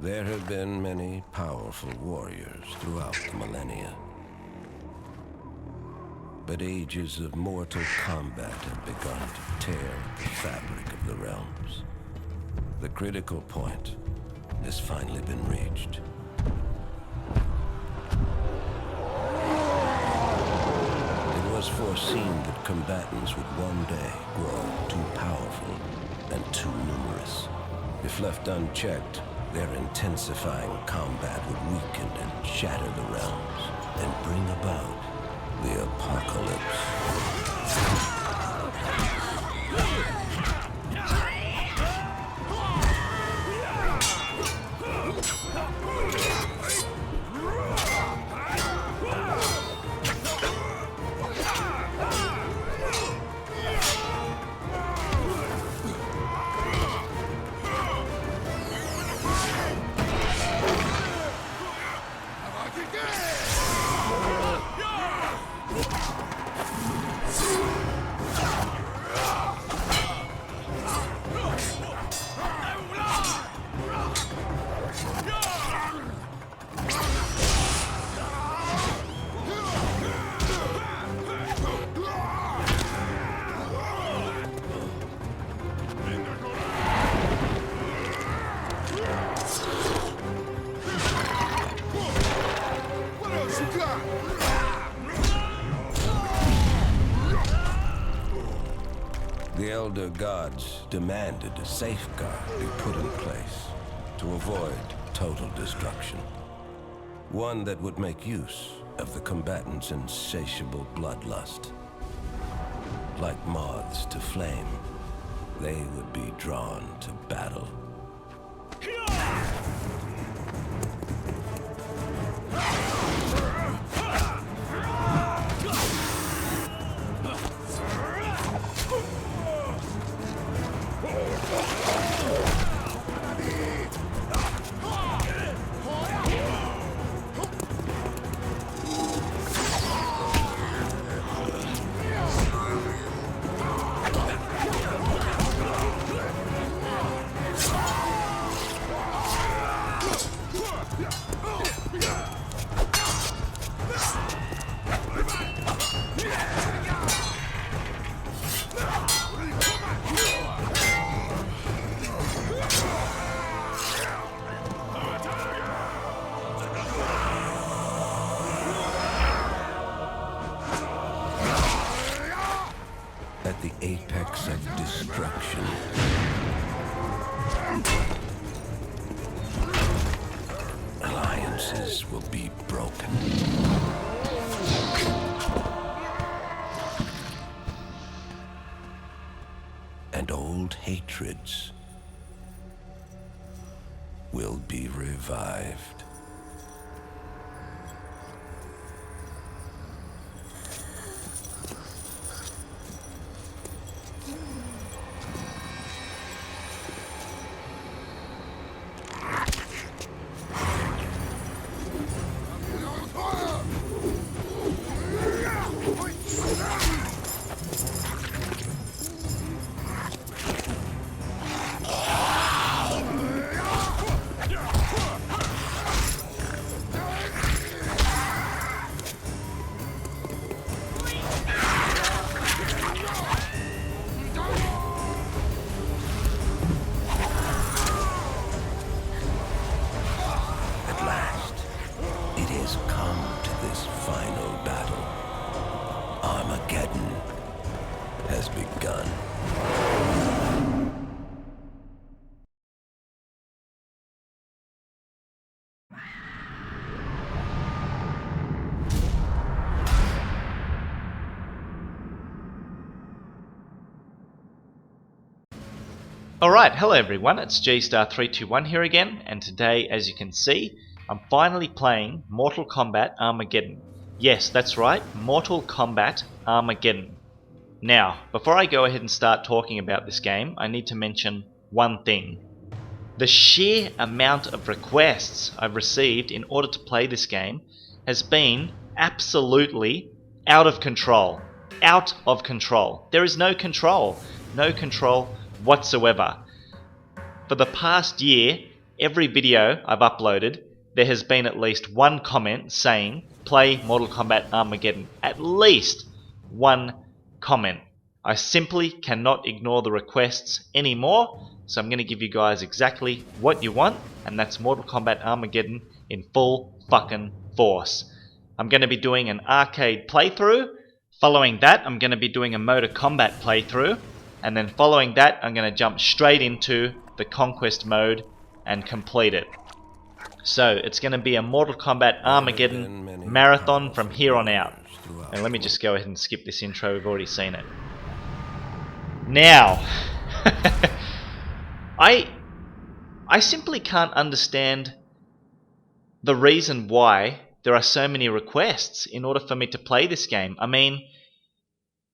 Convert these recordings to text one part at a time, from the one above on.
There have been many powerful warriors throughout the millennia. But ages of Mortal Kombat have begun to tear the fabric of the realms. The critical point has finally been reached. It was foreseen that combatants would one day grow too powerful and too numerous. If left unchecked, their intensifying combat would weaken and shatter the realms and bring about the apocalypse. The Elder Gods demanded a safeguard be put in place to avoid total destruction. One that would make use of the combatants' insatiable bloodlust. Like moths to flame, they would be drawn to battle. At the apex of destruction, alliances will be broken. And old hatreds will be revived. Armageddon has begun. Alright, hello everyone, it's Gstar321 here again, and today, as you can see, I'm finally playing Mortal Kombat Armageddon. Yes, that's right, Mortal Kombat Armageddon. Now, before I go ahead and start talking about this game, I need to mention one thing. The sheer amount of requests I've received in order to play this game has been absolutely out of control. Out of control. There is no control. No control whatsoever. For the past year, every video I've uploaded, there has been at least one comment saying, play Mortal Kombat Armageddon. At least one comment. I simply cannot ignore the requests anymore, so I'm going to give you guys exactly what you want, and that's Mortal Kombat Armageddon in full fucking force. I'm going to be doing an arcade playthrough. Following that, I'm going to be doing a Motor Kombat playthrough. And then following that, I'm going to jump straight into the Konquest mode and complete it. So, it's going to be a Mortal Kombat Armageddon marathon from here on out. And let me just go ahead and skip this intro, we've already seen it. Now, I simply can't understand the reason why there are so many requests in order for me to play this game. I mean,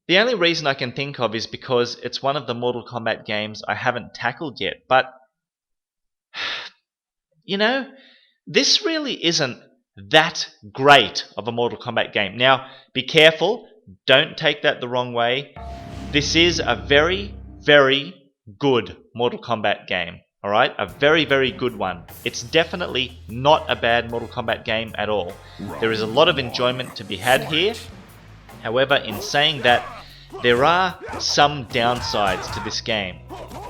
the only reason I can think of is because it's one of the Mortal Kombat games I haven't tackled yet. But, you know, this really isn't that great of a Mortal Kombat game. Now, be careful, don't take that the wrong way. This is a very, very good Mortal Kombat game. Alright, a very, very good one. It's definitely not a bad Mortal Kombat game at all. There is a lot of enjoyment to be had here. However, in saying that, there are some downsides to this game.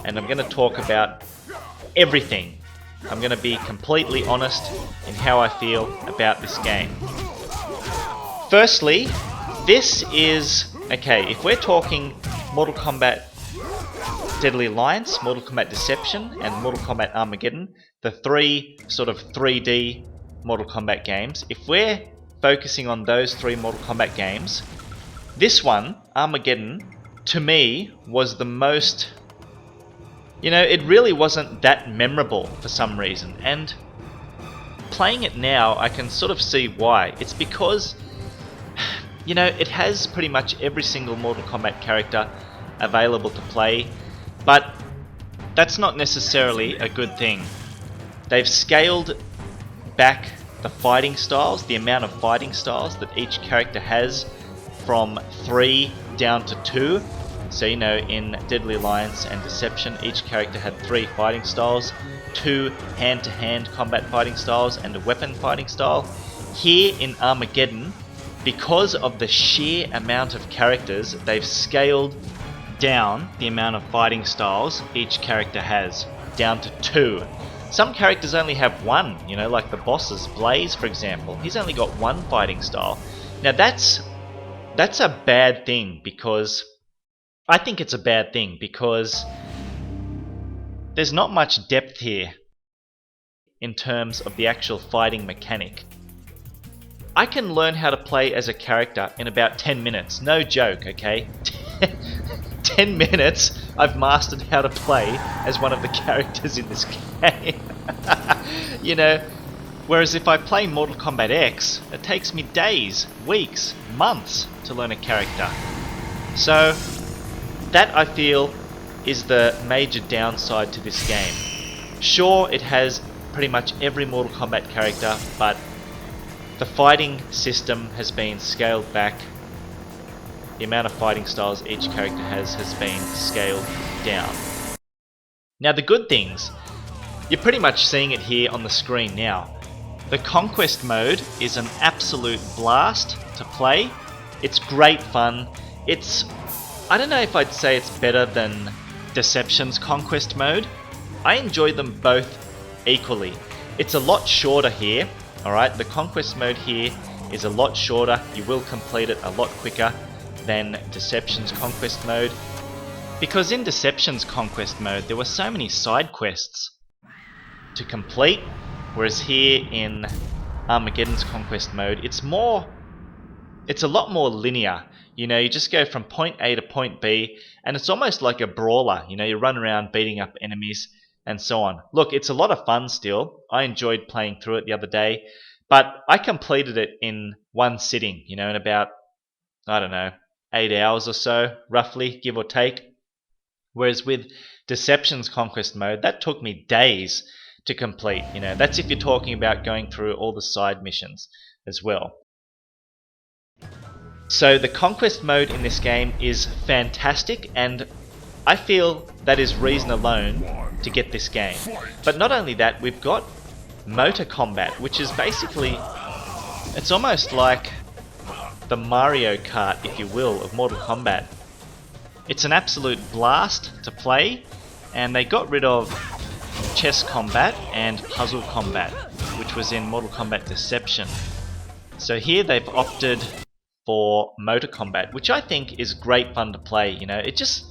And I'm going to talk about everything. I'm going to be completely honest in how I feel about this game. Firstly, this is... okay, if we're talking Mortal Kombat Deadly Alliance, Mortal Kombat Deception, and Mortal Kombat Armageddon, the three sort of 3D Mortal Kombat games, if we're focusing on those three Mortal Kombat games, this one, Armageddon, to me, was the most... you know, it really wasn't that memorable for some reason, and playing it now, I can sort of see why. It's because, you know, it has pretty much every single Mortal Kombat character available to play, but that's not necessarily a good thing. They've scaled back the fighting styles, the amount of fighting styles that each character has, from 3 down to 2. So, you know, in Deadly Alliance and Deception, each character had 3 fighting styles, 2 hand-to-hand combat fighting styles, and a weapon fighting style. Here in Armageddon, because of the sheer amount of characters, they've scaled down the amount of fighting styles each character has, down to 2. Some characters only have 1, you know, like the bosses. Blaze, for example, he's only got 1 fighting style. Now that's a bad thing, because... I think it's a bad thing, because there's not much depth here in terms of the actual fighting mechanic. I can learn how to play as a character in about 10 minutes, no joke, okay? 10 minutes, I've mastered how to play as one of the characters in this game. You know, whereas if I play Mortal Kombat X, it takes me days, weeks, months to learn a character. So, that I feel is the major downside to this game. Sure, it has pretty much every Mortal Kombat character, but the fighting system has been scaled back. The amount of fighting styles each character has been scaled down. Now the good things, you're pretty much seeing it here on the screen now. The Konquest mode is an absolute blast to play. It's great fun. It's... I don't know if I'd say it's better than Deception's Konquest mode. I enjoy them both equally. It's a lot shorter here, alright? The Konquest mode here is a lot shorter. You will complete it a lot quicker than Deception's Konquest mode. Because in Deception's Konquest mode, there were so many side quests to complete, whereas here in Armageddon's Konquest mode, it's a lot more linear. You know, you just go from point A to point B, and it's almost like a brawler. You know, you run around beating up enemies and so on. Look, it's a lot of fun still. I enjoyed playing through it the other day, but I completed it in one sitting, you know, in about, I don't know, 8 hours or so, roughly, give or take. Whereas with Deception's Konquest mode, that took me days to complete. You know, that's if you're talking about going through all the side missions as well. So the Konquest mode in this game is fantastic, and I feel that is reason alone to get this game. But not only that, we've got Motor Kombat, which is basically, it's almost like the Mario Kart, if you will, of Mortal Kombat. It's an absolute blast to play, and they got rid of chess combat and puzzle combat, which was in Mortal Kombat Deception. So here they've opted for Motor Kombat, which I think is great fun to play. You know, it just,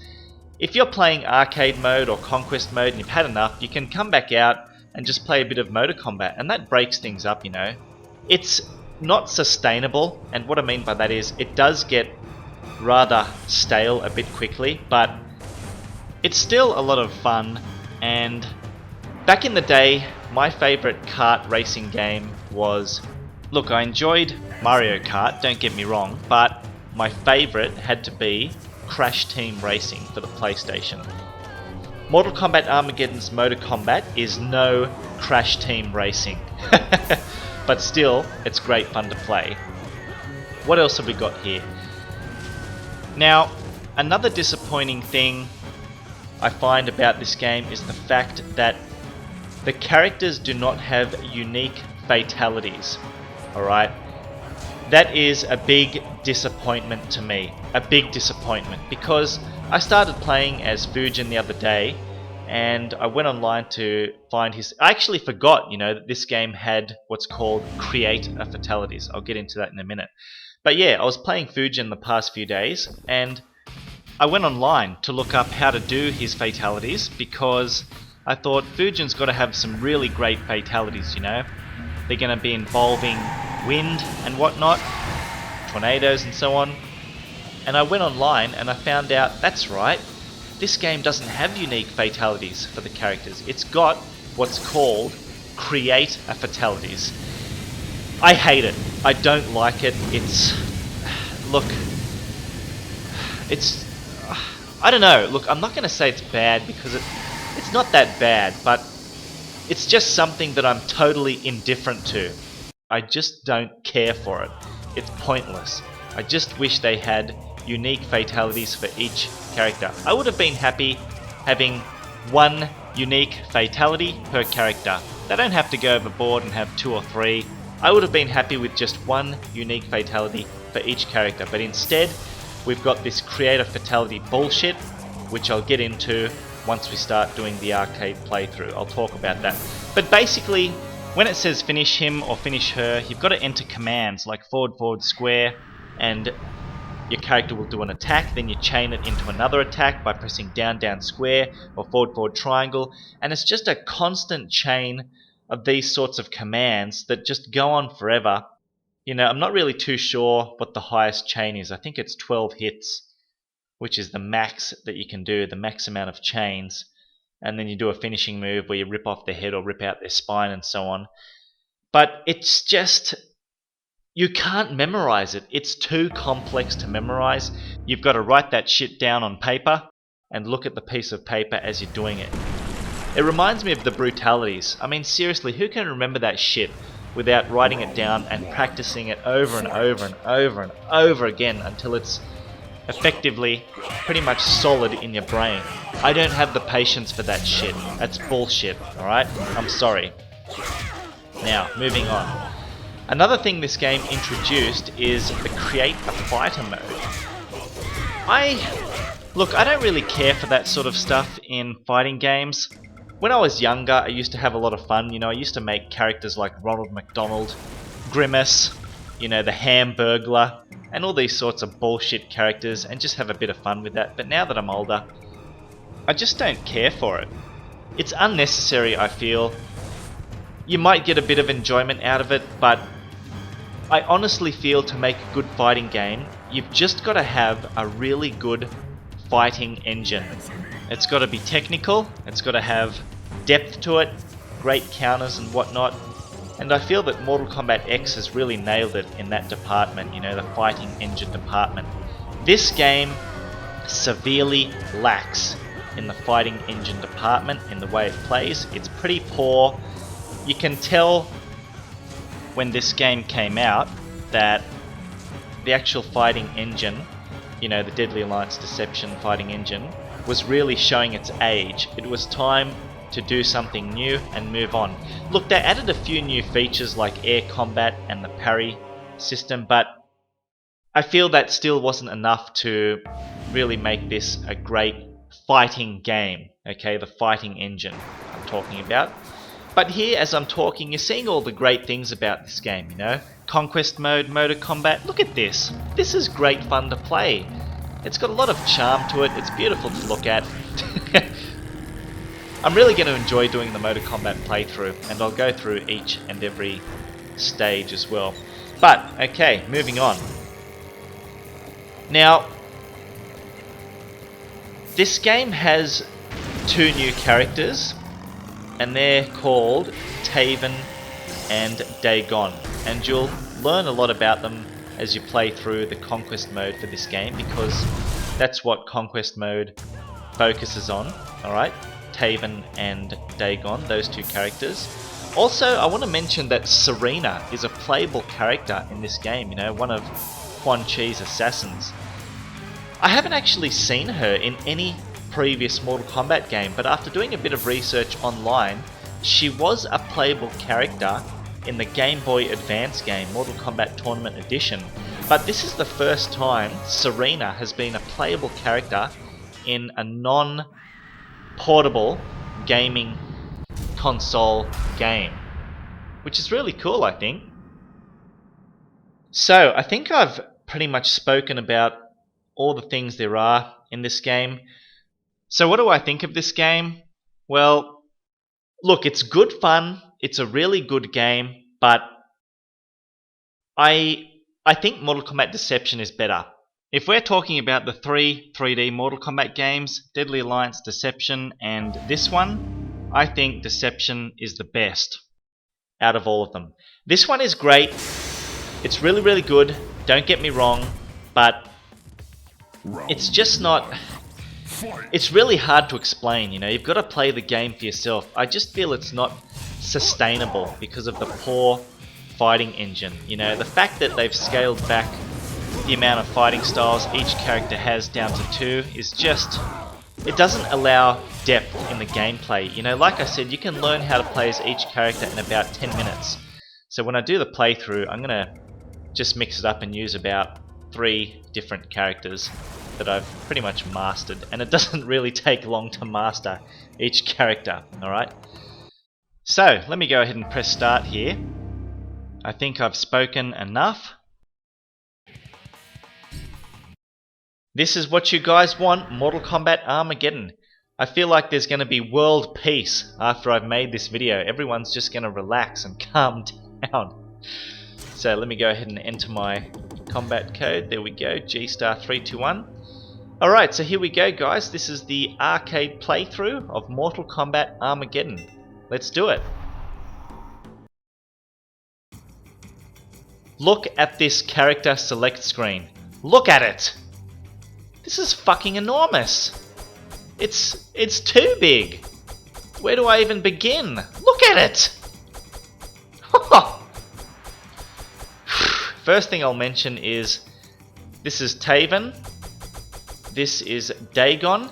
if you're playing arcade mode or Conquest mode and you've had enough, you can come back out and just play a bit of Motor Kombat, and that breaks things up, you know. It's not sustainable, and what I mean by that is it does get rather stale a bit quickly, but it's still a lot of fun. And back in the day, my favourite kart racing game was, look, I enjoyed Mario Kart, don't get me wrong, but my favourite had to be Crash Team Racing for the PlayStation. Mortal Kombat Armageddon's Motor Kombat is no Crash Team Racing, but still, it's great fun to play. What else have we got here? Now, another disappointing thing I find about this game is the fact that the characters do not have unique fatalities. Alright? That is a big disappointment to me. A big disappointment, because I started playing as Fujin the other day, and I went online to find his... I actually forgot, you know, that this game had what's called Kreate-a-Fatalities. I'll get into that in a minute. But yeah, I was playing Fujin the past few days, and I went online to look up how to do his fatalities, because I thought Fujin's got to have some really great fatalities, you know. They're going to be involving wind and whatnot, tornadoes and so on. And I went online and I found out, that's right, this game doesn't have unique fatalities for the characters. It's got what's called Kreate-a-Fatalities. I hate it. I don't like it. It's... Look... It's... I don't know. Look, I'm not going to say it's bad, because it's not that bad, but it's just something that I'm totally indifferent to. I just don't care for it. It's pointless. I just wish they had unique fatalities for each character. I would have been happy having one unique fatality per character. They don't have to go overboard and have 2 or 3. I would have been happy with just one unique fatality for each character, but instead we've got this Kreate-a-Fatality bullshit, which I'll get into once we start doing the arcade playthrough. I'll talk about that. But basically, when it says finish him or finish her, you've got to enter commands like forward, forward, square, and your character will do an attack, then you chain it into another attack by pressing down, down, square, or forward, forward, triangle, and it's just a constant chain of these sorts of commands that just go on forever. You know, I'm not really too sure what the highest chain is. I think it's 12 hits, which is the max that you can do, the max amount of chains. And then you do a finishing move where you rip off their head or rip out their spine and so on. But it's just... you can't memorize it. It's too complex to memorize. You've got to write that shit down on paper and look at the piece of paper as you're doing it. It reminds me of the brutalities. I mean, seriously, who can remember that shit without writing it down and practicing it over and over and over and over again until it's effectively pretty much solid in your brain? I don't have the patience for that shit. That's bullshit, alright? I'm sorry. Now, moving on. Another thing this game introduced is the Kreate-a-Fighter mode. Look, I don't really care for that sort of stuff in fighting games. When I was younger, I used to have a lot of fun. You know, I used to make characters like Ronald McDonald, Grimace, you know, the Hamburglar, and all these sorts of bullshit characters, and just have a bit of fun with that. But now that I'm older, I just don't care for it. It's unnecessary, I feel. You might get a bit of enjoyment out of it, but I honestly feel to make a good fighting game, you've just got to have a really good fighting engine. It's got to be technical, it's got to have depth to it, great counters and whatnot, and I feel that Mortal Kombat X has really nailed it in that department, you know, the fighting engine department. This game severely lacks in the fighting engine department, in the way it plays. It's pretty poor. You can tell when this game came out that the actual fighting engine, you know, the Deadly Alliance Deception fighting engine, was really showing its age. It was time to do something new and move on. Look, they added a few new features like air combat and the parry system, but I feel that still wasn't enough to really make this a great fighting game. Okay, the fighting engine I'm talking about. But here, as I'm talking, you're seeing all the great things about this game, you know? Conquest mode, Motor Kombat. Look at this. This is great fun to play. It's got a lot of charm to it. It's beautiful to look at. I'm really going to enjoy doing the Motor Kombat playthrough, and I'll go through each and every stage as well. But, okay, moving on. Now, this game has two new characters, and they're called Taven and Daegon, and you'll learn a lot about them as you play through the Conquest mode for this game, because that's what Conquest mode focuses on. Alright, Taven and Daegon, those two characters. Also, I want to mention that Serena is a playable character in this game, you know, one of Quan Chi's assassins. I haven't actually seen her in any previous Mortal Kombat game, but after doing a bit of research online, she was a playable character in the Game Boy Advance game, Mortal Kombat Tournament Edition. But this is the first time Serena has been a playable character in a non-portable gaming console game, which is really cool, I think. So, I think I've pretty much spoken about all the things there are in this game. So what do I think of this game? Well, look, it's good fun. It's a really good game, but I think Mortal Kombat Deception is better. If we're talking about the three 3D Mortal Kombat games, Deadly Alliance, Deception, and this one, I think Deception is the best out of all of them. This one is great. It's really, really good. Don't get me wrong, but it's just not... It's really hard to explain, you know, you've got to play the game for yourself. I just feel it's not sustainable because of the poor fighting engine. You know, the fact that they've scaled back the amount of fighting styles each character has down to 2 is just... It doesn't allow depth in the gameplay. You know, like I said, you can learn how to play as each character in about 10 minutes. So when I do the playthrough, I'm going to just mix it up and use about 3 different characters that I've pretty much mastered, and it doesn't really take long to master each character. Alright, so let me go ahead and press start here. I think I've spoken enough. This is what you guys want, Mortal Kombat Armageddon. I feel like there's going to be world peace after I've made this video. Everyone's just going to relax and calm down. So let me go ahead and enter my combat code. There we go, G*321. Alright, so here we go, guys. This is the arcade playthrough of Mortal Kombat Armageddon. Let's do it. Look at this character select screen. Look at it! This is fucking enormous. It's too big. Where do I even begin? Look at it! First thing I'll mention is this is Taven. This is Daegon.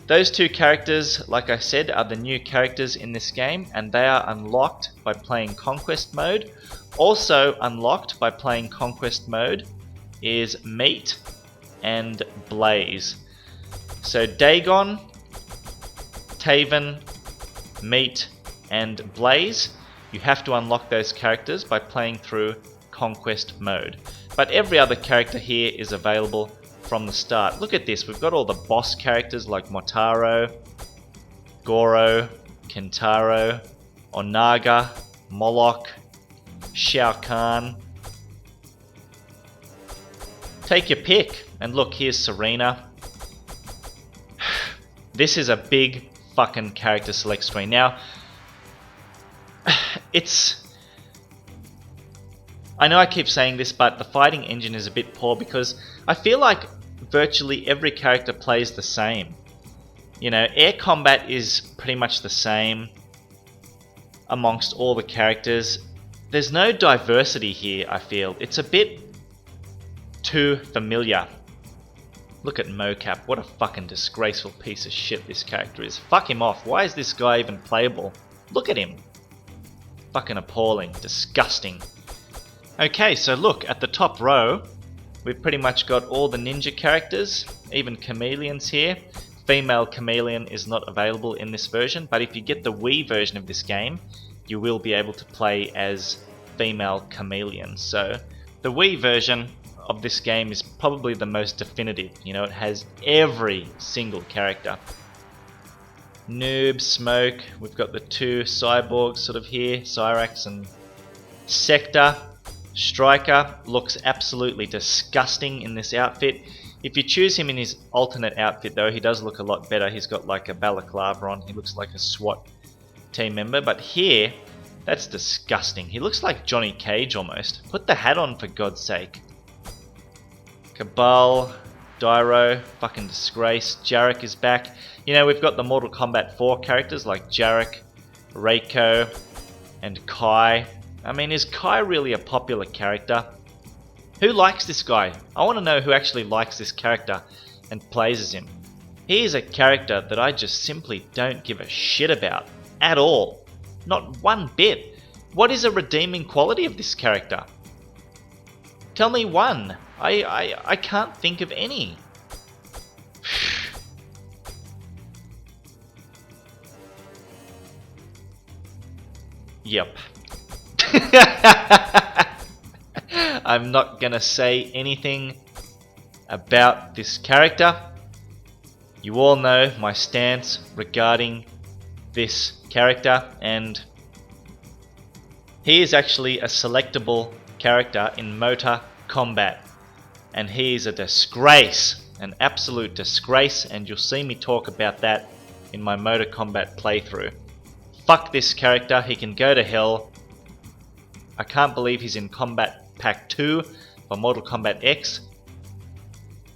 Those two characters, like I said, are the new characters in this game, and they are unlocked by playing Conquest mode. Also unlocked by playing Conquest mode is Meat and Blaze. So Daegon, Taven, Meat, and Blaze, you have to unlock those characters by playing through Conquest mode. But every other character here is available from the start. Look at this, we've got all the boss characters like Motaro, Goro, Kentaro, Onaga, Moloch, Shao Kahn. Take your pick. And look, here's Serena. This is a big fucking character select screen. Now, I know I keep saying this, but the fighting engine is a bit poor because I feel like virtually every character plays the same. You know, air combat is pretty much the same amongst all the characters. There's no diversity here, I feel. It's a bit too familiar. Look at Mocap. What a fucking disgraceful piece of shit this character is. Fuck him off. Why is this guy even playable? Look at him. Fucking appalling. Disgusting. Okay, so look, at the top row, we've pretty much got all the ninja characters, even Chameleon's here. Female Chameleon is not available in this version, but if you get the Wii version of this game, you will be able to play as female Chameleon. So, the Wii version of this game is probably the most definitive. You know, it has every single character. Noob, Smoke, we've got the two cyborgs sort of here, Cyrax and Sector. Striker looks absolutely disgusting in this outfit. If you choose him in his alternate outfit though, he does look a lot better. He's got like a balaclava on, he looks like a SWAT team member. But here, that's disgusting. He looks like Johnny Cage almost. Put the hat on for God's sake. Cabal, Dyro, fucking disgrace. Jarek is back. You know, we've got the Mortal Kombat 4 characters like Jarek, Reiko, and Kai. I mean, is Kai really a popular character? Who likes this guy? I want to know who actually likes this character and plays as him. He is a character that I just simply don't give a shit about. At all. Not one bit. What is a redeeming quality of this character? Tell me one. I can't think of any. Yep. I'm not gonna say anything about this character. You all know my stance regarding this character, and he is actually a selectable character in Motor Kombat, and he is a disgrace, an absolute disgrace, and you'll see me talk about that in my Motor Kombat playthrough. Fuck this character, he can go to hell. I can't believe he's in Combat Pack 2 for Mortal Kombat X.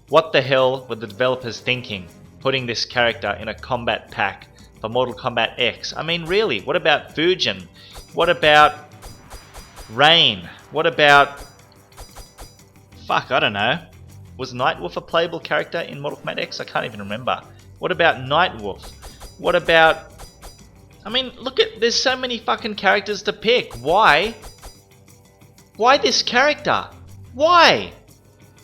What the hell were the developers thinking, putting this character in a combat pack for Mortal Kombat X? I mean, really, what about Fujin? What about Rain? What about... Fuck, I don't know. Was Nightwolf a playable character in Mortal Kombat X? I can't even remember. What about Nightwolf? What about... I mean, look at... There's so many fucking characters to pick. Why? Why this character? Why?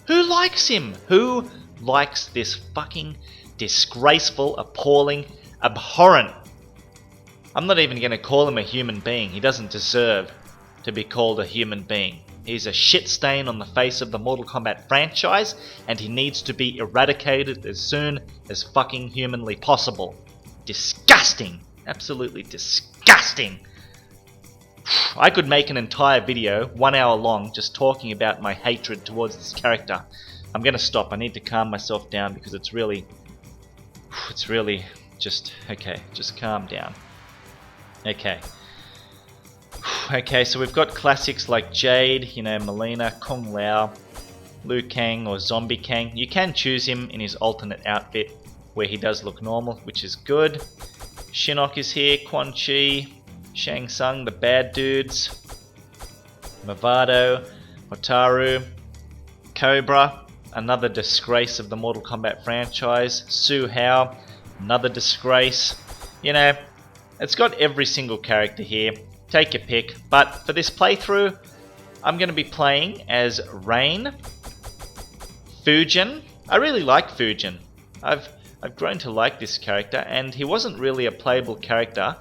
Who likes him? Who likes this fucking disgraceful, appalling, abhorrent... I'm not even going to call him a human being. He doesn't deserve to be called a human being. He's a shit stain on the face of the Mortal Kombat franchise, and he needs to be eradicated as soon as fucking humanly possible. Disgusting! Absolutely disgusting! I could make an entire video, 1 hour long, just talking about my hatred towards this character. I'm gonna stop. I need to calm myself down because it's really just... Okay, just calm down. Okay. Okay, so we've got classics like Jade, you know, Melina, Kung Lao, Liu Kang or Zombie Kang. You can choose him in his alternate outfit where he does look normal, which is good. Shinnok is here, Quan Chi, Shang Tsung, the bad dudes, Mavado, Hotaru, Cobra, another disgrace of the Mortal Kombat franchise, Su Hao, another disgrace. You know, it's got every single character here. Take your pick, but for this playthrough, I'm going to be playing as Rain, Fujin. I really like Fujin. I've grown to like this character, and he wasn't really a playable character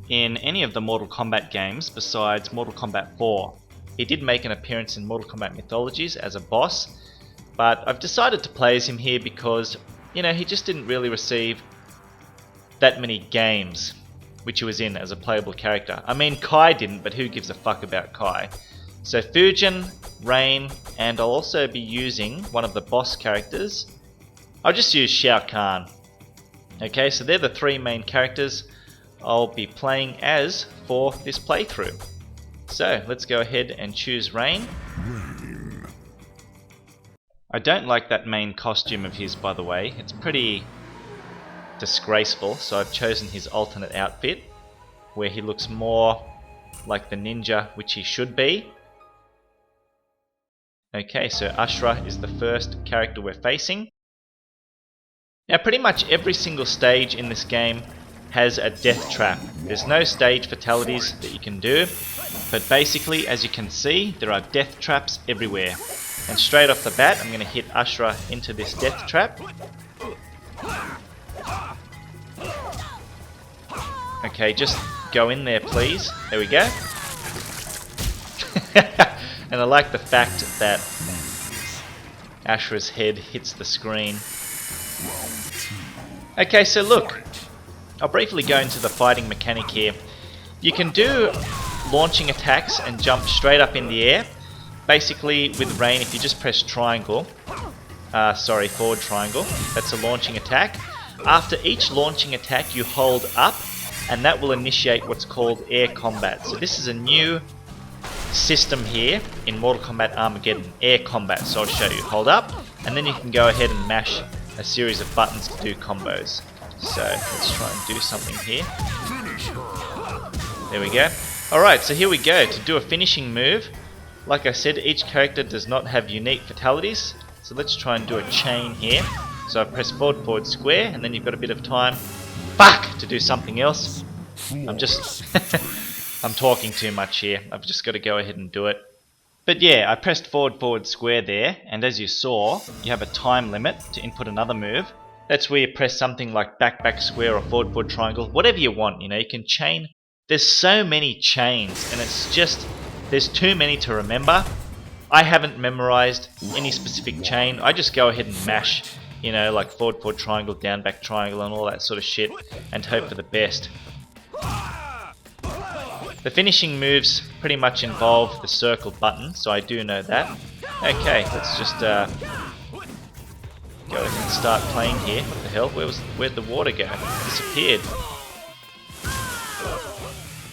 in any of the Mortal Kombat games besides Mortal Kombat 4. He did make an appearance in Mortal Kombat Mythologies as a boss, but I've decided to play as him here because, you know, he just didn't really receive that many games which he was in as a playable character. I mean, Kai didn't, but who gives a fuck about Kai? So Fujin, Rain, and I'll also be using one of the boss characters. I'll just use Shao Kahn. Okay, so they're the three main characters I'll be playing as for this playthrough. So let's go ahead and choose Rain. I don't like that main costume of his, by the way. It's pretty disgraceful, so I've chosen his alternate outfit where he looks more like the ninja which he should be. Okay, so Ashra is the first character we're facing. Now pretty much every single stage in this game has a death trap. There's no stage fatalities that you can do, but basically, as you can see, there are death traps everywhere. And straight off the bat, I'm going to hit Ashura into this death trap. Okay, just go in there please. There we go. And I like the fact that Ashura's head hits the screen. Okay, so look, I'll briefly go into the fighting mechanic here. You can do launching attacks and jump straight up in the air. Basically, with Rain, if you just press triangle, forward triangle, that's a launching attack. After each launching attack, you hold up, and that will initiate what's called air combat. So this is a new system here in Mortal Kombat Armageddon, air combat. So I'll show you. Hold up, and then you can go ahead and mash a series of buttons to do combos. So let's try and do something here. There we go. Alright, so here we go. To do a finishing move, like I said, each character does not have unique fatalities. So let's try and do a chain here. So I press forward, forward, square, and then you've got a bit of time, to do something else. I'm talking too much here. I've just got to go ahead and do it. But yeah, I pressed forward, forward, square there, and as you saw, you have a time limit to input another move. That's where you press something like back, back, square, or forward, forward, triangle, whatever you want. You know, you can chain. There's so many chains, and it's just, there's too many to remember. I haven't memorized any specific chain. I just go ahead and mash, you know, like forward, forward, triangle, down, back, triangle, and all that sort of shit, and hope for the best. The finishing moves pretty much involve the circle button, so I do know that. Okay, let's just go ahead and start playing here. What the hell? Where'd the water go? It disappeared.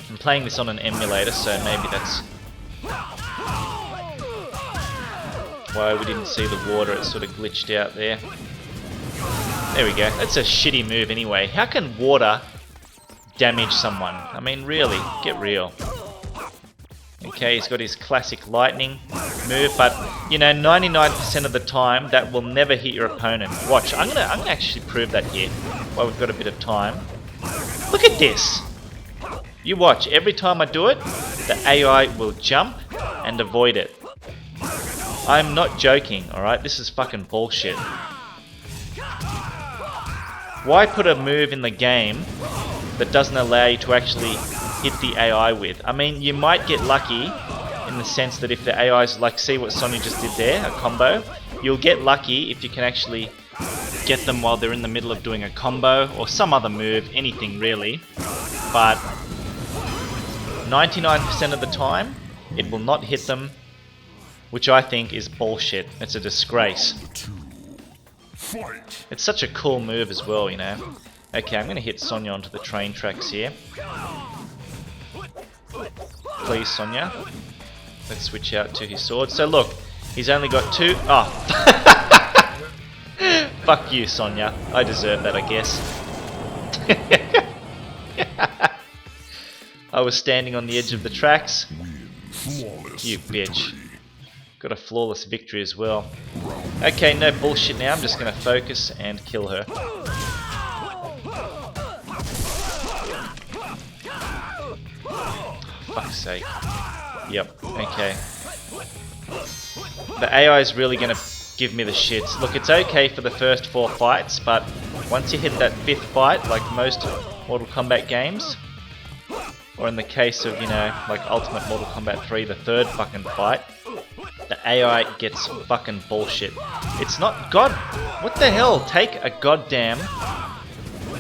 I'm playing this on an emulator, so maybe that's why we didn't see the water. It sort of glitched out there. There we go. That's a shitty move anyway. How can water damage someone? I mean, really, get real. Okay, he's got his classic lightning move, but you know, 99% of the time that will never hit your opponent. Watch, I'm gonna actually prove that here while we've got a bit of time. Look at this. You watch, every time I do it, the AI will jump and avoid it. I'm not joking, alright? This is fucking bullshit. Why put a move in the game that doesn't allow you to actually hit the AI with? I mean, you might get lucky in the sense that if the AI's like, see what Sonya just did there, a combo, you'll get lucky if you can actually get them while they're in the middle of doing a combo or some other move, anything really. But 99% of the time, it will not hit them, which I think is bullshit. It's a disgrace. It's such a cool move as well, you know. Okay, I'm going to hit Sonya onto the train tracks here. Please, Sonya. Let's switch out to his sword. So look, he's only got two. Oh. Fuck you, Sonya. I deserve that, I guess. I was standing on the edge of the tracks. You bitch. Got a flawless victory as well. Okay, no bullshit now. I'm just going to focus and kill her. Fuck's sake. Yep, okay. The AI is really going to give me the shits. Look, it's okay for the first 4 fights, but once you hit that 5th fight, like most Mortal Kombat games, or in the case of, you know, like Ultimate Mortal Kombat 3, the 3rd fucking fight, the AI gets fucking bullshit. It's not... God, what the hell? Take a goddamn...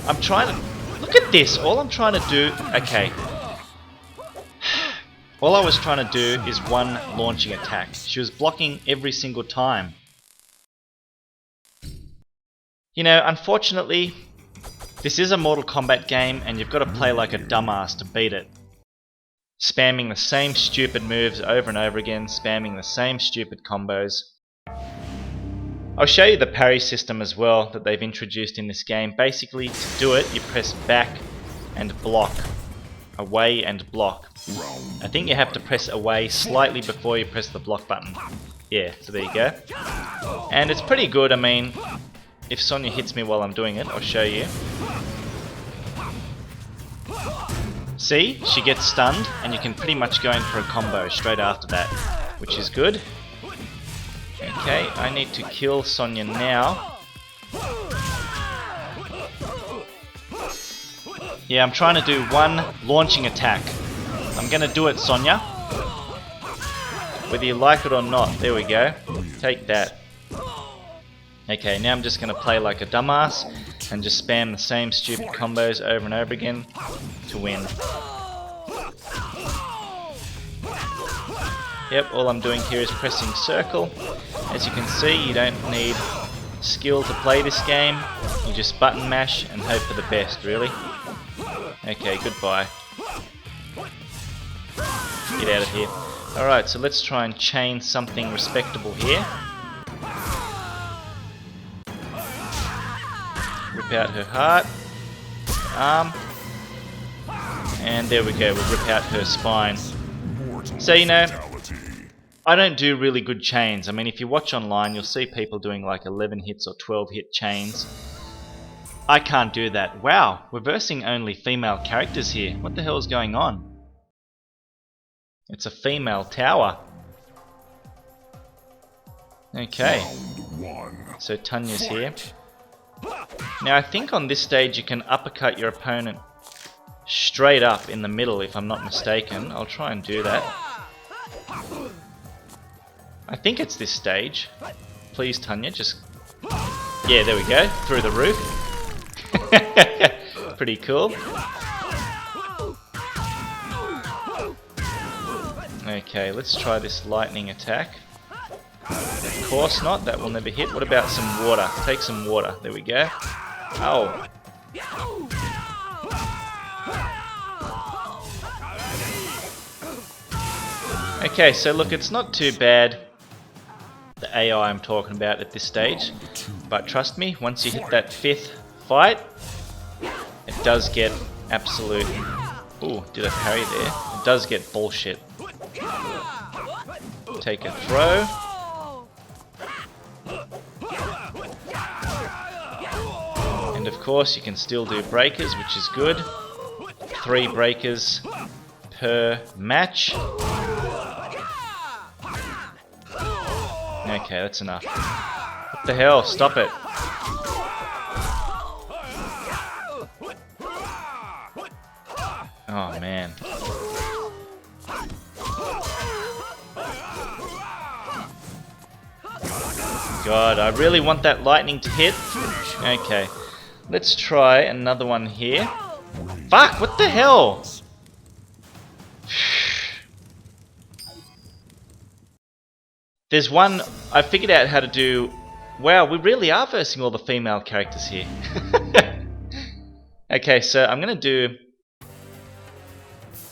I'm trying to... Look at this! All I'm trying to do... Okay. All I was trying to do is one launching attack. She was blocking every single time. You know, unfortunately, this is a Mortal Kombat game and you've got to play like a dumbass to beat it. Spamming the same stupid moves over and over again, spamming the same stupid combos. I'll show you the parry system as well that they've introduced in this game. Basically, to do it, you press back and block. Away and block. I think you have to press away slightly before you press the block button. Yeah, so there you go. And it's pretty good. I mean, if Sonya hits me while I'm doing it. I'll show you. See? She gets stunned, and you can pretty much go in for a combo straight after that, which is good. Okay, I need to kill Sonya now. Yeah, I'm trying to do one launching attack. I'm gonna do it, Sonya. Whether you like it or not. There we go. Take that. Okay, now I'm just gonna play like a dumbass and just spam the same stupid combos over and over again to win. Yep, all I'm doing here is pressing circle. As you can see, you don't need skill to play this game. You just button mash and hope for the best, really. Okay, goodbye. Get out of here. Alright, so let's try and chain something respectable here. Rip out her heart, arm, and there we go, we'll rip out her spine. So, you know, I don't do really good chains. I mean, if you watch online, you'll see people doing like 11 hits or 12 hit chains. I can't do that. Wow, we're versing only female characters here. What the hell is going on? It's a female tower. Okay. So Tanya's here. Now I think on this stage you can uppercut your opponent straight up in the middle, if I'm not mistaken. I'll try and do that. I think it's this stage. Please, Tanya, just... Yeah, there we go. Through the roof. Pretty cool. Okay, let's try this lightning attack. Of course not, that will never hit. What about some water? Take some water. There we go. Oh. Okay, so look, it's not too bad, the AI I'm talking about at this stage. But trust me, once you hit that 5th fight, it does get absolute... Ooh, did I parry there? It does get bullshit. Take a throw. And of course you can still do breakers, which is good. 3 breakers per match. Okay, that's enough. What the hell? Stop it. Oh man. God, I really want that lightning to hit. Okay, let's try another one here. Fuck, what the hell? There's one, I figured out how to do... Wow, we really are versing all the female characters here. Okay, so I'm going to do...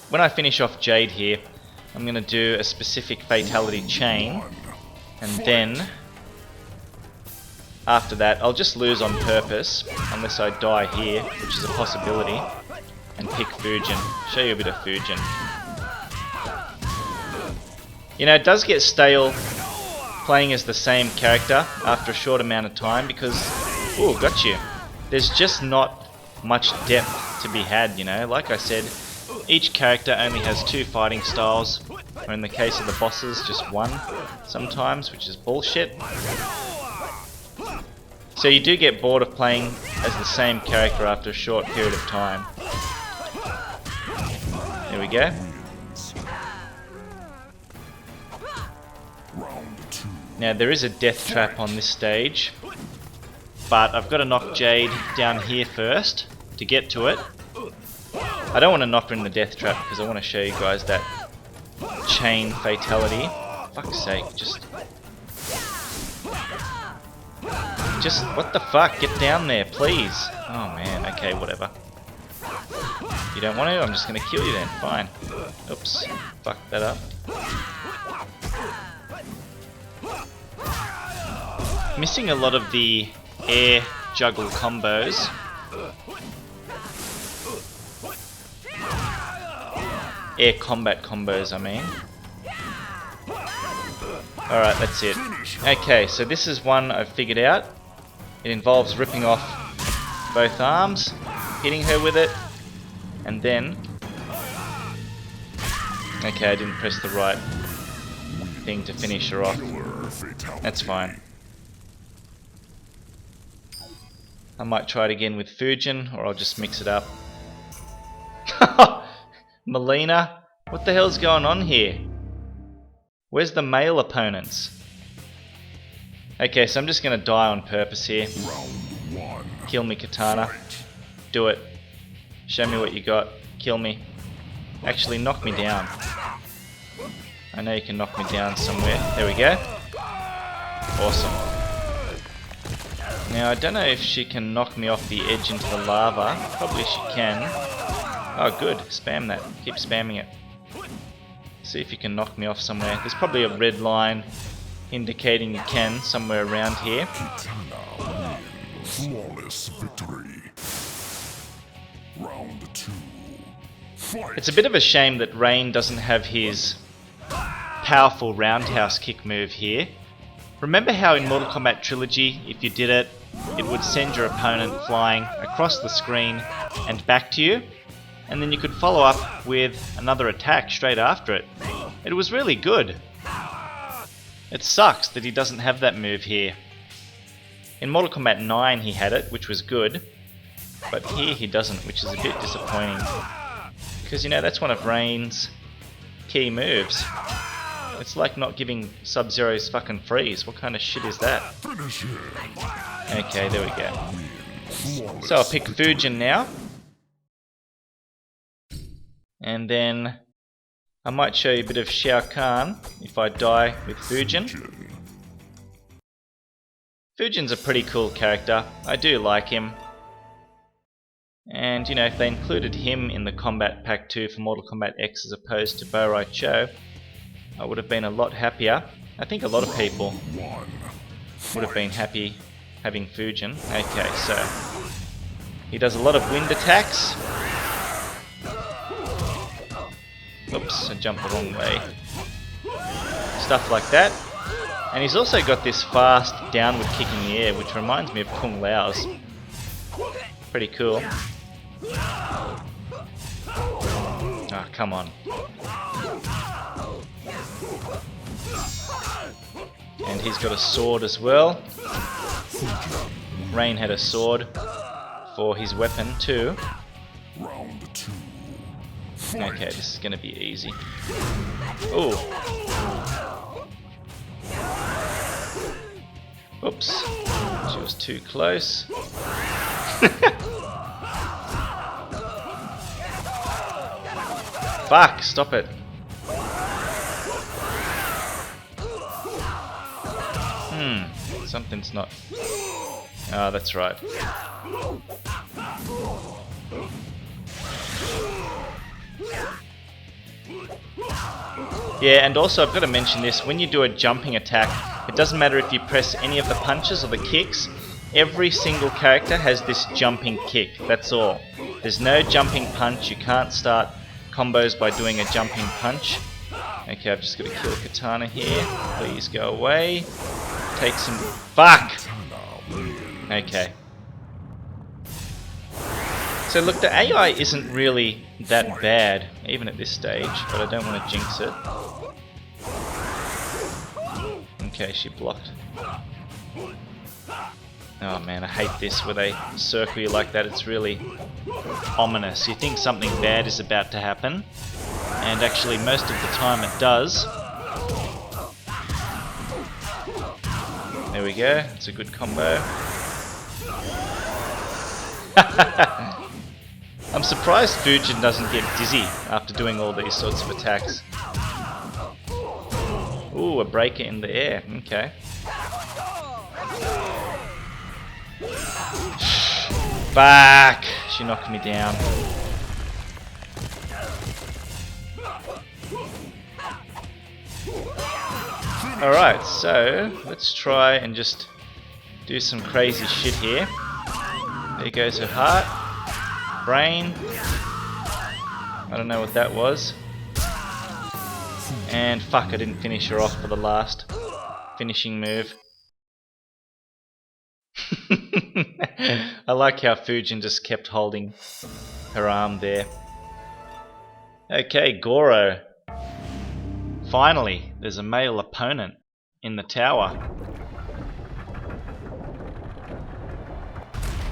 When I finish off Jade here, I'm going to do a specific fatality chain. And then... After that, I'll just lose on purpose, unless I die here, which is a possibility, and pick Fujin. Show you a bit of Fujin. You know, it does get stale playing as the same character after a short amount of time because... Ooh, got you. There's just not much depth to be had, you know. Like I said, each character only has 2 fighting styles, or in the case of the bosses, just 1 sometimes, which is bullshit. So you do get bored of playing as the same character after a short period of time. There we go. Now there is a death trap on this stage, but I've got to knock Jade down here first to get to it. I don't want to knock her in the death trap because I want to show you guys that chain fatality. Fuck's sake, just what the fuck, get down there, please. Oh man, okay, whatever. You don't want to? I'm just gonna kill you then, fine. Oops, fucked that up. Missing a lot of the air juggle combos. Air combat combos, I mean. Alright, that's it. Okay, so this is one I've figured out. It involves ripping off both arms, hitting her with it, and then... Okay, I didn't press the right thing to finish her off. That's fine. I might try it again with Fujin, or I'll just mix it up. Melina? What the hell's going on here? Where's the male opponents? Okay, so I'm just gonna die on purpose here. Kill me, Katana. Do it. Show me what you got. Kill me. Actually, knock me down. I know you can knock me down somewhere. There we go. Awesome. Now, I don't know if she can knock me off the edge into the lava. Probably she can. Oh, good. Spam that. Keep spamming it. See if you can knock me off somewhere. There's probably a red line indicating you can somewhere around here. Flawless victory. Round 2. Fight. It's a bit of a shame that Rain doesn't have his powerful roundhouse kick move here. Remember how in Mortal Kombat Trilogy, if you did it, it would send your opponent flying across the screen and back to you? And then you could follow up with another attack straight after it. It was really good. It sucks that he doesn't have that move here. In Mortal Kombat 9 he had it, which was good. But here he doesn't, which is a bit disappointing. Because, you know, that's one of Rain's key moves. It's like not giving Sub-Zero's fucking freeze. What kind of shit is that? Okay, there we go. So I'll pick Fujin now. And then I might show you a bit of Shao Kahn if I die with Fujin. Fujin's a pretty cool character. I do like him. And, you know, if they included him in the Combat Pack 2 for Mortal Kombat X as opposed to Bo-Rai Cho, I would have been a lot happier. I think a lot of people would have been happy having Fujin. Okay, so he does a lot of wind attacks. Oops, I jumped the wrong way. Stuff like that. And he's also got this fast downward kick in the air, which reminds me of Kung Lao's. Pretty cool. Ah, come on. And he's got a sword as well. Rain had a sword for his weapon too. Okay, this is gonna be easy. Ooh. Oops. She was too close. Fuck, stop it. Something's not... Oh, that's right. Yeah, and also I've got to mention this, when you do a jumping attack, it doesn't matter if you press any of the punches or the kicks, every single character has this jumping kick, that's all. There's no jumping punch, you can't start combos by doing a jumping punch. Okay, I've just got to kill Katana here, please go away. Take some... Fuck! Okay. So look, the AI isn't really that bad, even at this stage, but I don't want to jinx it. Okay, she blocked. Oh man, I hate this, where they circle you like that. It's really ominous. You think something bad is about to happen, and actually most of the time it does. There we go, it's a good combo. I'm surprised Fujin doesn't get dizzy after doing all these sorts of attacks. Ooh, a breaker in the air, okay. Fuck! She knocked me down. Alright, so let's try and just do some crazy shit here. There goes her heart. Brain. I don't know what that was. And fuck, I didn't finish her off for the last finishing move. I like how Fujin just kept holding her arm there. Okay, Goro. Finally, there's a male opponent in the tower.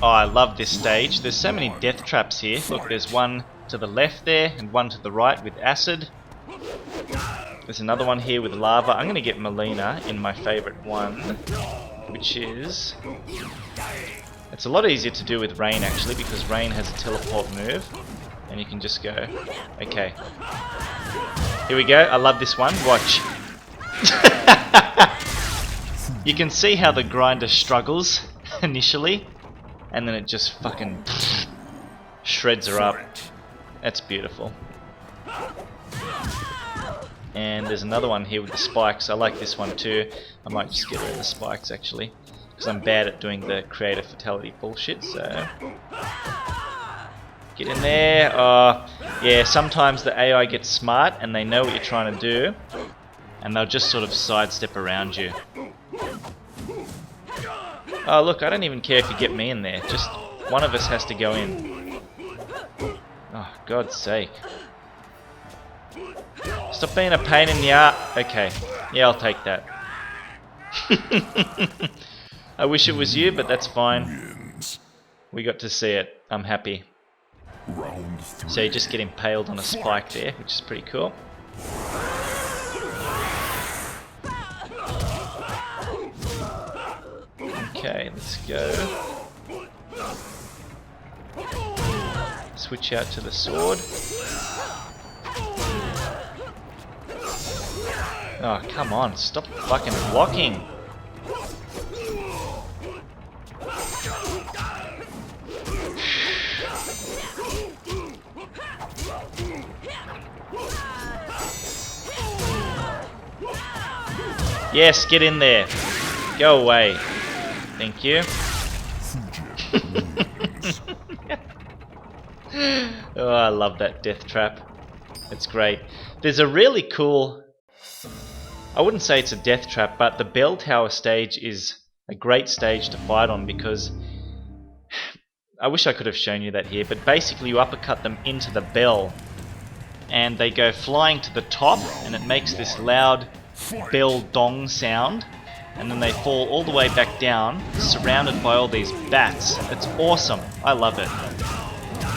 Oh, I love this stage. There's so many death traps here. Look, there's one to the left there and one to the right with acid. There's another one here with lava. I'm going to get Melina in my favourite one, which is... It's a lot easier to do with Rain actually, because Rain has a teleport move and you can just go. Okay. Here we go. I love this one. Watch. You can see how the grinder struggles initially, and then it just fucking shreds her up. That's beautiful. And there's another one here with the spikes. I like this one too. I might just get rid of the spikes actually, because I'm bad at doing the Kreate-a-Fatality bullshit, so... Get in there. Yeah, sometimes the AI gets smart and they know what you're trying to do, and they'll just sort of sidestep around you. Oh look, I don't even care if you get me in there. Just one of us has to go in. Oh, God's sake. Stop being a pain in the ass. Okay, yeah, I'll take that. I wish it was you, but that's fine. We got to see it. I'm happy. So you just get impaled on a spike there, which is pretty cool. Okay, let's go. Switch out to the sword. Oh, come on, stop fucking blocking. Yes, get in there. Go away. Thank you. Oh, I love that death trap. It's great. There's a really cool... I wouldn't say it's a death trap, but the bell tower stage is a great stage to fight on, because... I wish I could have shown you that here, but basically you uppercut them into the bell and they go flying to the top, and it makes this loud bell dong sound, and then they fall all the way back down, surrounded by all these bats. It's awesome. I love it.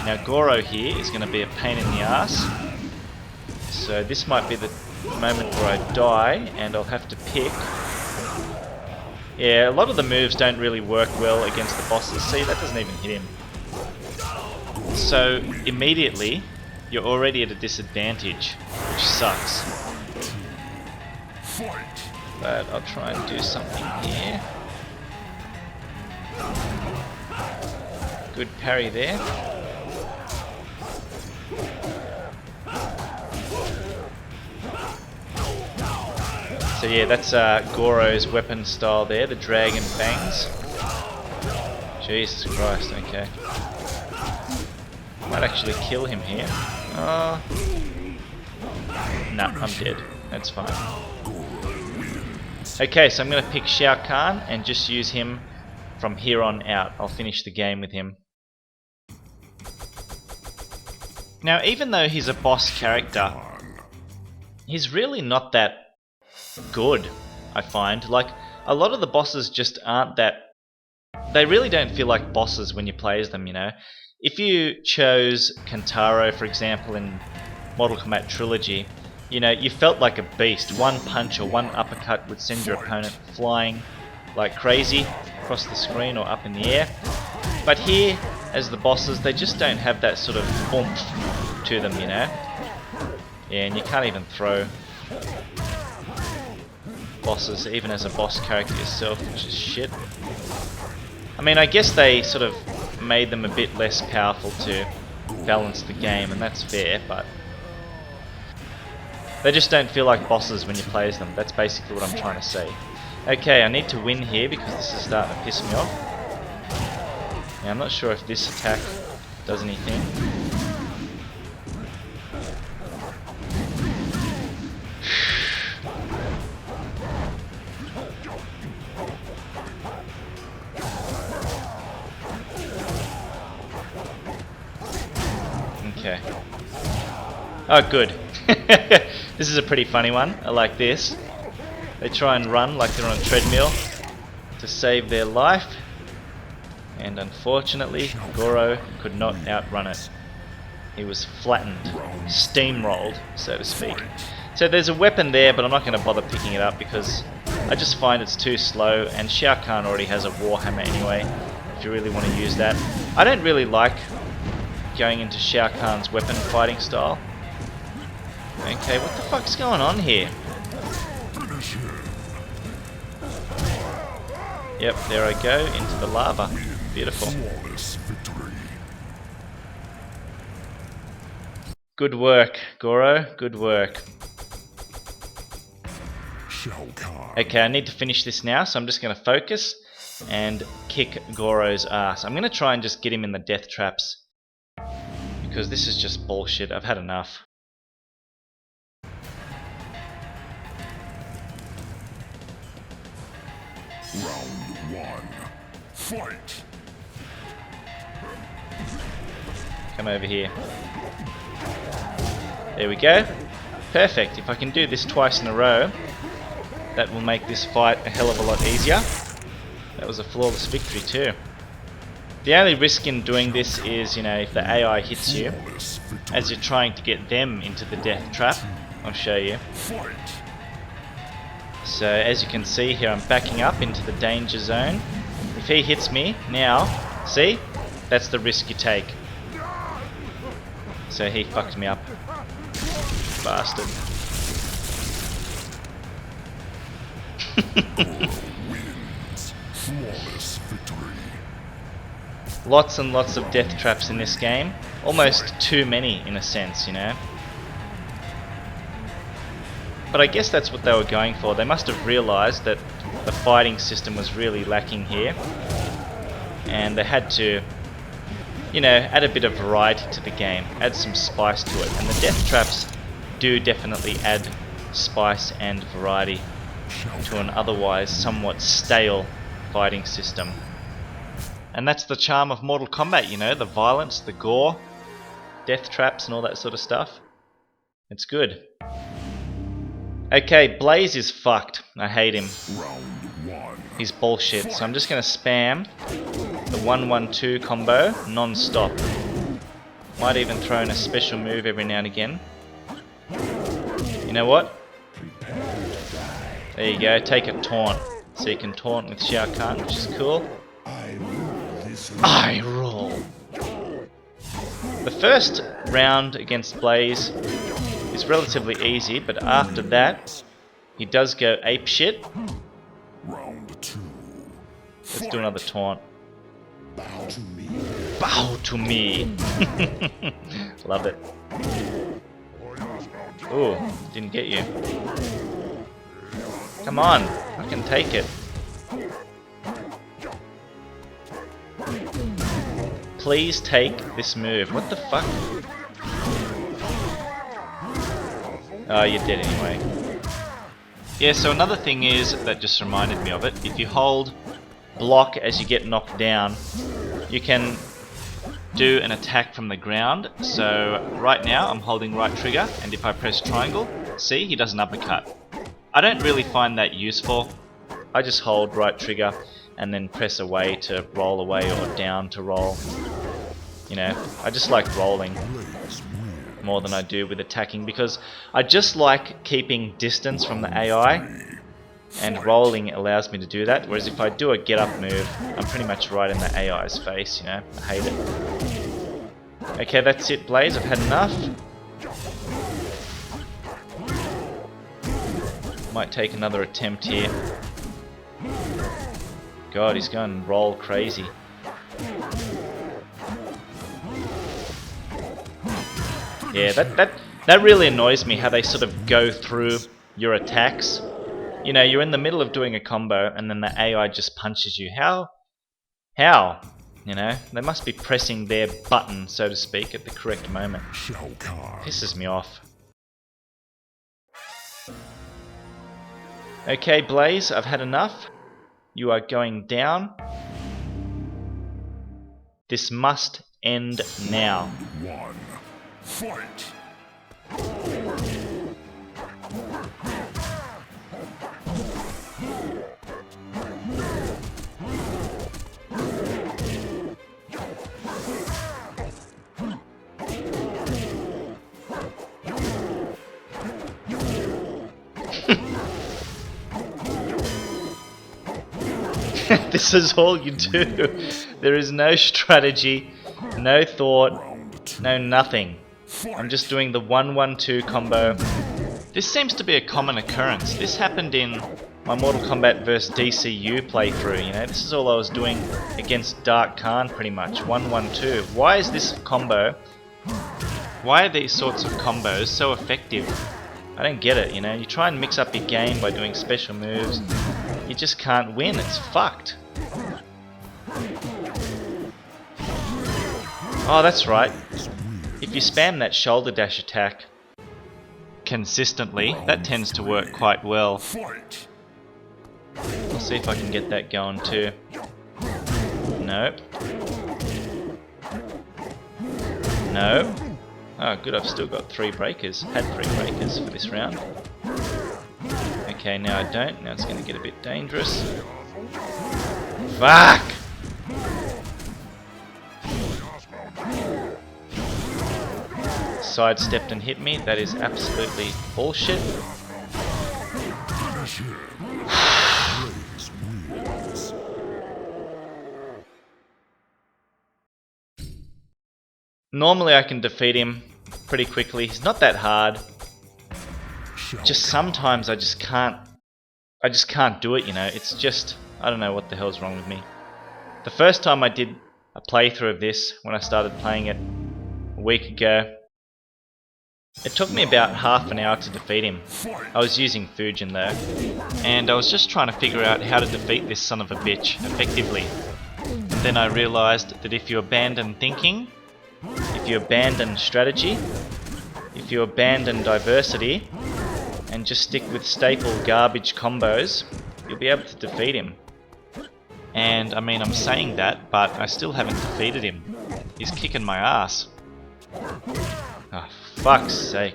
Now Goro here is going to be a pain in the ass, so this might be the moment where I die and I'll have to pick. Yeah, a lot of the moves don't really work well against the bosses. See, that doesn't even hit him. So immediately you're already at a disadvantage, which sucks. But I'll try and do something here. Good parry there. So yeah, that's Goro's weapon style there, the dragon fangs. Jesus Christ, okay. Might actually kill him here. Oh. Nah, I'm dead. That's fine. Okay, so I'm going to pick Shao Kahn and just use him from here on out. I'll finish the game with him. Now, even though he's a boss character, he's really not that good, I find. Like, a lot of the bosses just aren't that... They really don't feel like bosses when you play as them, you know. If you chose Kentaro, for example, in Mortal Kombat Trilogy, you know, you felt like a beast. One punch or one uppercut would send your opponent flying like crazy across the screen or up in the air. But here, as the bosses, they just don't have that sort of oomph to them, you know. Yeah, and you can't even throw bosses, even as a boss character yourself, which is shit. I mean, I guess they sort of made them a bit less powerful to balance the game, and that's fair, but they just don't feel like bosses when you play as them. That's basically what I'm trying to say. Okay, I need to win here because this is starting to piss me off. Now, I'm not sure if this attack does anything. Okay. Oh, good. This is a pretty funny one. I like this. They try and run like they're on a treadmill to save their life. And unfortunately, Goro could not outrun it. He was flattened, steamrolled, so to speak. So there's a weapon there, but I'm not going to bother picking it up because I just find it's too slow, and Shao Kahn already has a Warhammer anyway, if you really want to use that. I don't really like going into Shao Kahn's weapon fighting style. Okay, what the fuck's going on here? Yep, there I go, into the lava. Beautiful. Good work, Goro. Good work. Okay, I need to finish this now, so I'm just going to focus and kick Goro's ass. I'm going to try and just get him in the death traps, because this is just bullshit. I've had enough. Round 1. Fight! Come over here. There we go. Perfect. If I can do this twice in a row, that will make this fight a hell of a lot easier. That was a flawless victory too. The only risk in doing this is, you know, if the AI hits you as you're trying to get them into the death trap. I'll show you. So as you can see here, I'm backing up into the danger zone. If he hits me now, see? That's the risk you take. So he fucked me up. Bastard. Lots and lots of death traps in this game. Almost too many in a sense, you know. But I guess that's what they were going for. They must have realised that the fighting system was really lacking here, and they had to, you know, add a bit of variety to the game, add some spice to it. And the death traps do definitely add spice and variety to an otherwise somewhat stale fighting system. And that's the charm of Mortal Kombat, you know, the violence, the gore, death traps and all that sort of stuff. It's good. Okay, Blaze is fucked. I hate him. He's bullshit, so I'm just going to spam the 1-1-2 combo non-stop. Might even throw in a special move every now and again. You know what? There you go, take a taunt. So you can taunt with Shao Kahn, which is cool. I roll. The first round against Blaze is relatively easy, but after that, he does go apeshit. Round 2. Let's do another taunt. Bow to me. Bow to me. Love it. Ooh, didn't get you. Come on, I can take it. Please take this move. What the fuck? Oh, you're dead anyway. Yeah, so another thing is, that just reminded me of it, if you hold block as you get knocked down, you can do an attack from the ground. So right now I'm holding right trigger, and if I press triangle, see, he does an uppercut. I don't really find that useful. I just hold right trigger and then press away to roll away or down to roll. You know, I just like rolling more than I do with attacking, because I just like keeping distance from the AI, and rolling allows me to do that, whereas if I do a get up move, I'm pretty much right in the AI's face, you know. I hate it. Okay, that's it, Blaze, I've had enough. Might take another attempt here. God, he's going to roll crazy. Yeah, that really annoys me, how they sort of go through your attacks. You know, you're in the middle of doing a combo and then the AI just punches you. How? You know, they must be pressing their button, so to speak, at the correct moment. Pisses me off. Okay, Blaze, I've had enough. You are going down. This must end now. Fight! This is all you do. There is no strategy, no thought, no nothing. I'm just doing the 1-1-2 combo. This seems to be a common occurrence. This happened in my Mortal Kombat vs DCU playthrough, you know. This is all I was doing against Dark Kahn pretty much. 1-1-2. Why is this combo? Why are these sorts of combos so effective? I don't get it, you know. You try and mix up your game by doing special moves. You just can't win. It's fucked. Oh, that's right. If you spam that shoulder dash attack consistently, that tends to work quite well. I'll see if I can get that going too. Nope. Nope. Oh good, I've still got 3 breakers. Had 3 breakers for this round. Okay, now I don't. Now it's going to get a bit dangerous. Fuck! Sidestepped and hit me. That is absolutely bullshit. Normally I can defeat him pretty quickly. He's not that hard. Just sometimes I just can't do it, you know. It's just, I don't know what the hell's wrong with me. The first time I did a playthrough of this, when I started playing it a week ago, it took me about half an hour to defeat him. I was using Fujin though, and I was just trying to figure out how to defeat this son of a bitch effectively. And then I realised that if you abandon thinking, if you abandon strategy, if you abandon diversity, and just stick with staple garbage combos, you'll be able to defeat him. And I mean, I'm saying that, but I still haven't defeated him. He's kicking my ass. Oh, fuck's sake.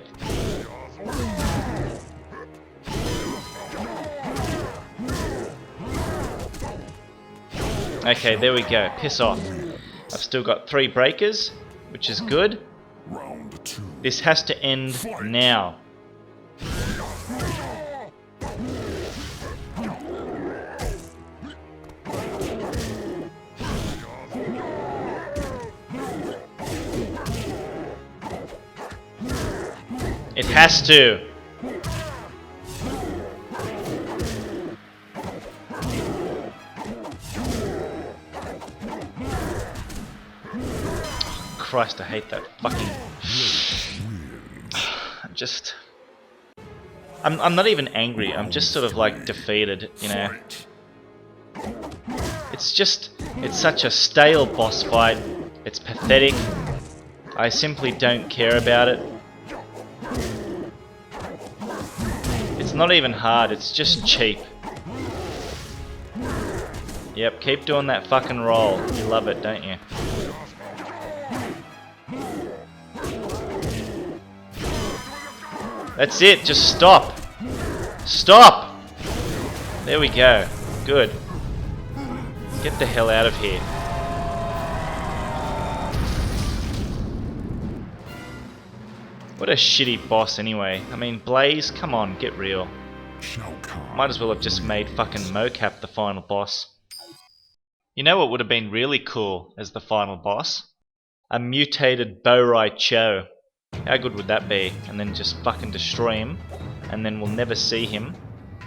Okay, there we go. Piss off. I've still got 3 breakers, which is good. This has to end now. It has to. Christ, I hate that fucking... I'm not even angry, I'm just sort of like defeated, you know. It's just, it's such a stale boss fight. It's pathetic. I simply don't care about it. It's not even hard, it's just cheap. Yep, keep doing that fucking roll. You love it, don't you? That's it, just stop. Stop! There we go. Good. Get the hell out of here. What a shitty boss anyway. I mean, Blaze, come on, get real. Might as well have just made fucking Mocap the final boss. You know what would have been really cool as the final boss? A mutated Borai Cho. How good would that be? And then just fucking destroy him, and then we'll never see him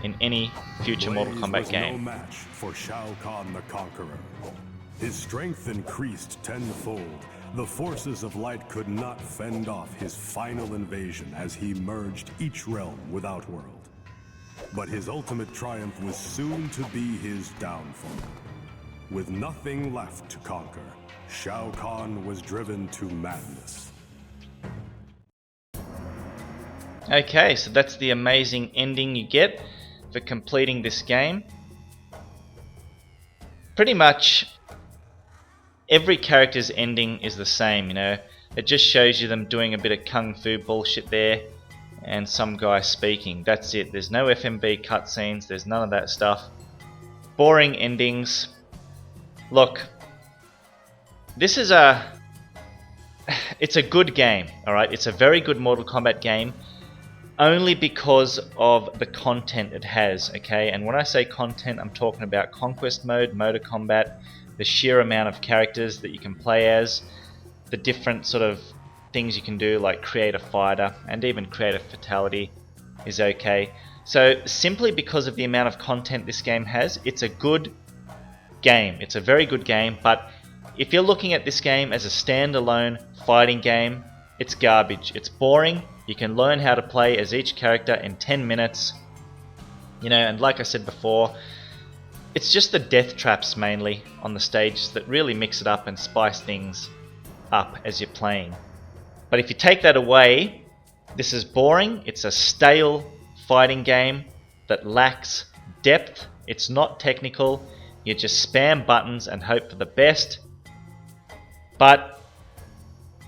in any future Mortal Kombat game. No match for Shao Kahn the Conqueror. His strength increased tenfold. The forces of light could not fend off his final invasion as he merged each realm with Outworld. But his ultimate triumph was soon to be his downfall. With nothing left to conquer, Shao Kahn was driven to madness. Okay, so that's the amazing ending you get for completing this game. Pretty much every character's ending is the same, you know. It just shows you them doing a bit of kung fu bullshit there, and some guy speaking. That's it. There's no FMV cutscenes, there's none of that stuff. Boring endings. Look, this is it's a good game, alright? It's a very good Mortal Kombat game, only because of the content it has, okay? And when I say content, I'm talking about Conquest mode, Motor Kombat, the sheer amount of characters that you can play as, the different sort of things you can do like Kreate-a-Fighter, and even Kreate-a-Fatality is okay. So simply because of the amount of content this game has, it's a good game. It's a very good game, but if you're looking at this game as a standalone fighting game, it's garbage. It's boring. You can learn how to play as each character in 10 minutes. You know, and like I said before, it's just the death traps mainly on the stages that really mix it up and spice things up as you're playing. But if you take that away, this is boring. It's a stale fighting game that lacks depth. It's not technical. You just spam buttons and hope for the best. But,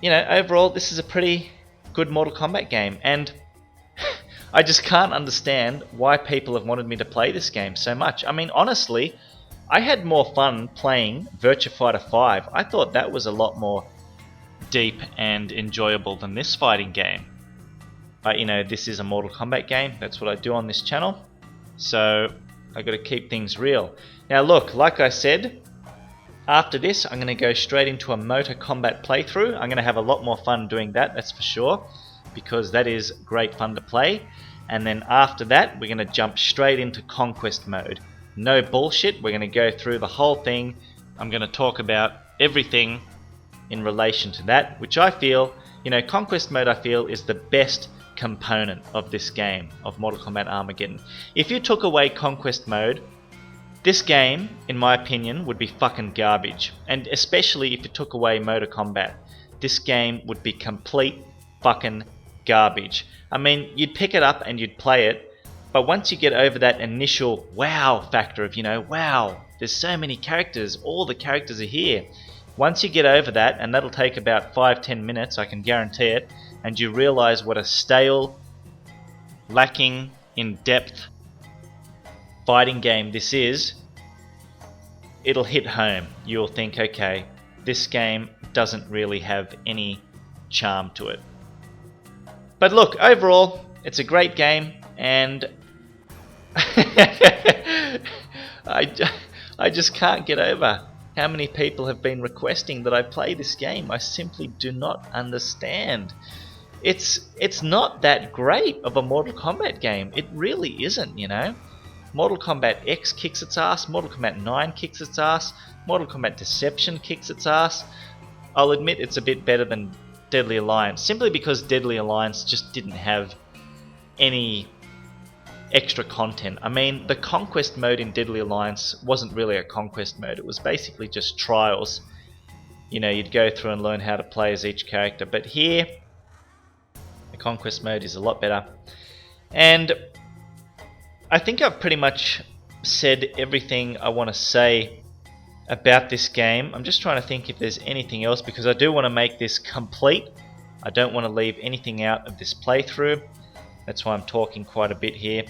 you know, overall this is a pretty good Mortal Kombat game, and I just can't understand why people have wanted me to play this game so much. I mean, honestly, I had more fun playing Virtua Fighter 5. I thought that was a lot more deep and enjoyable than this fighting game. But, you know, this is a Mortal Kombat game. That's what I do on this channel. So, I got to keep things real. Now look, like I said, after this I'm going to go straight into a Motor Kombat playthrough. I'm going to have a lot more fun doing that, that's for sure, because that is great fun to play. And then after that we're going to jump straight into Conquest mode. No bullshit, we're going to go through the whole thing. I'm going to talk about everything in relation to that, which I feel, you know, Conquest mode I feel is the best component of this game, of Mortal Kombat Armageddon. If you took away Conquest mode, this game, in my opinion, would be fucking garbage. And especially if you took away Motor Kombat, this game would be complete fucking garbage. I mean, you'd pick it up and you'd play it, but once you get over that initial wow factor of, you know, wow, there's so many characters, all the characters are here. Once you get over that, and that'll take about 5-10 minutes, I can guarantee it, and you realize what a stale, lacking in depth fighting game this is, it'll hit home. You'll think, okay, this game doesn't really have any charm to it. But look, overall, it's a great game, and I just can't get over how many people have been requesting that I play this game. I simply do not understand. It's not that great of a Mortal Kombat game. It really isn't, you know. Mortal Kombat X kicks its ass, Mortal Kombat 9 kicks its ass, Mortal Kombat Deception kicks its ass. I'll admit it's a bit better than Deadly Alliance, simply because Deadly Alliance just didn't have any extra content. I mean, the Conquest mode in Deadly Alliance wasn't really a Conquest mode, it was basically just trials. You know, you'd go through and learn how to play as each character, but here, the Conquest mode is a lot better. And I think I've pretty much said everything I want to say about this game. I'm just trying to think if there's anything else, because I do want to make this complete. I don't want to leave anything out of this playthrough. That's why I'm talking quite a bit here.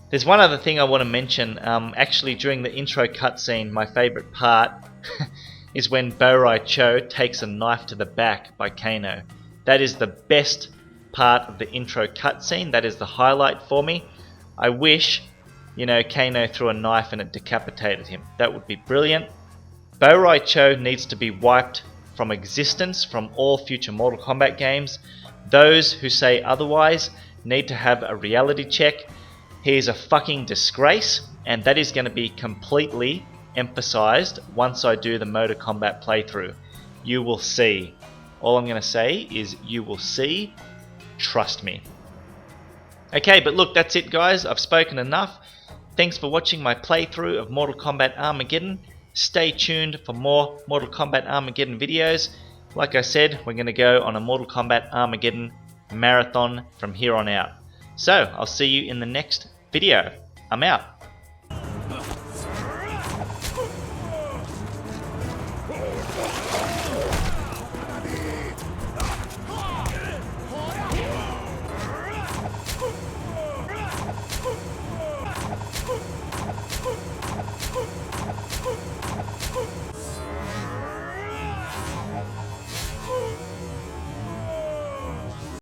There's one other thing I want to mention. Actually, during the intro cutscene, my favourite part is when Bo-Rai-Cho takes a knife to the back by Kano. That is the best part of the intro cutscene. That is the highlight for me. I wish, you know, Kano threw a knife and it decapitated him. That would be brilliant. Bo-Rai-Cho needs to be wiped from existence from all future Mortal Kombat games. Those who say otherwise need to have a reality check. He is a fucking disgrace, and that is going to be completely emphasized once I do the Motor Kombat playthrough. You will see. All I'm going to say is you will see. Trust me. Okay, but look, that's it guys. I've spoken enough. Thanks for watching my playthrough of Mortal Kombat Armageddon. Stay tuned for more Mortal Kombat Armageddon videos. Like I said, we're going to go on a Mortal Kombat Armageddon marathon from here on out. So, I'll see you in the next video. I'm out.